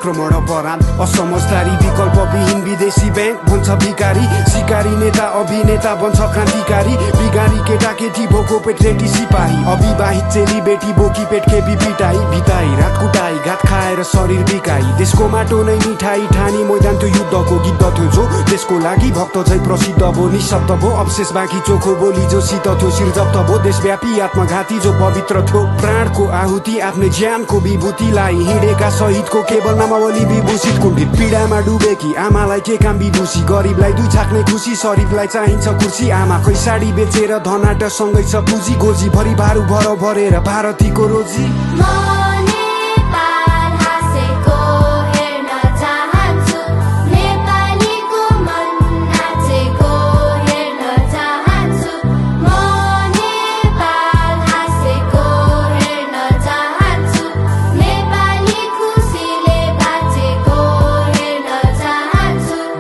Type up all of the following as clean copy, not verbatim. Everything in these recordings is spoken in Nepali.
आक्रमण अपराध असमझदारी विकल्पविहीन विदेशी बैंक भन्छ भिकारी शिकारी नेता अभिनेता बन्छ क्रान्तिकारी बिगारी केटाकेटी भोको पेट रेटी सिपाही अविवाहित चेली बेटी बोकी पेट खेपी पिटाई भिताई रात कुटाई घात खाएर शरीर बिकाई देशको माटो नै मिठाई ठानी मैदान त्यो युद्धको गिद्ध थियो जो देशको लागि भक्त झै प्रसिद्ध भो निशब्द भो अवशेष बाँकी चोखो बोली जो शीत थियो शिर जप्त भो देशव्यापी आत्मघाती जो पवित्र थियो प्राणको आहुति आफ्नै ज्यानको विभूतिलाई हिँडेका शहीदको केवल नामावली विभूषित कुण्ठित पीडामा डुबेकी आमालाई के काम विभूषी गरिबलाई दुई छाक्ने खुसी शरीफलाई चाहिन्छ कुर्सी आमाकै साडी बेचेर धनाट सँगै छ पुँजी गोजी भरि भारू भर भरेर भारतीको रोजी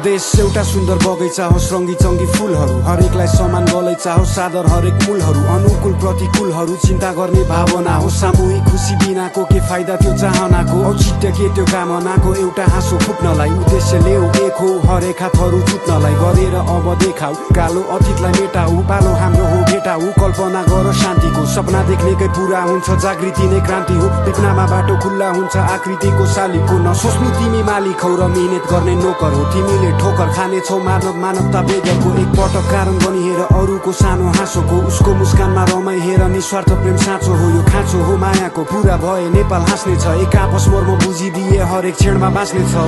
देश एउटा सुन्दर बगैँचा होस् रङ्गी चङ्गी फुलहरू हरेकलाई समान गलैँचा होस् सादर हरेक मूलहरू अनुकूल प्रतिकूलहरू चिन्ता गर्ने भावना हो सामूहिक खुसी बिनाको के फाइदा त्यो चाहनाको औचित्य के त्यो कामनाको एउटा हाँसो फुट्नलाई उद्देश्य ल्याऊ एक हो हरेक हातहरू जुट्नलाई गरेर अब देखाऊ कालो अतीतलाई मेटाऊ पालो हाम्रो हो भेटाऊ कल्पना गर शान्तिको सपना देख्नेकै पुरा हुन्छ जागृति नै क्रान्ति हो देख्नमा बाटो खुल्ला हुन्छ आकृतिको शालिको नसोच्नु तिमी मालिक हौ र मिहिनेत गर्ने नोकर हो तिमीले ठोकर खानेछौ मानवता बेगरको एक पटक कारण बनी हेर अरूको सानो हाँसोको उसको मुस्कानमा रमाई हेर निस्वार्थ प्रेम साँचो हो यो खाँचो हो मायाको पुरा भए नेपाल हाँस्ने छ एक आपस मर्म बुझिदिए हरेक क्षणमा बाँच्ने छौ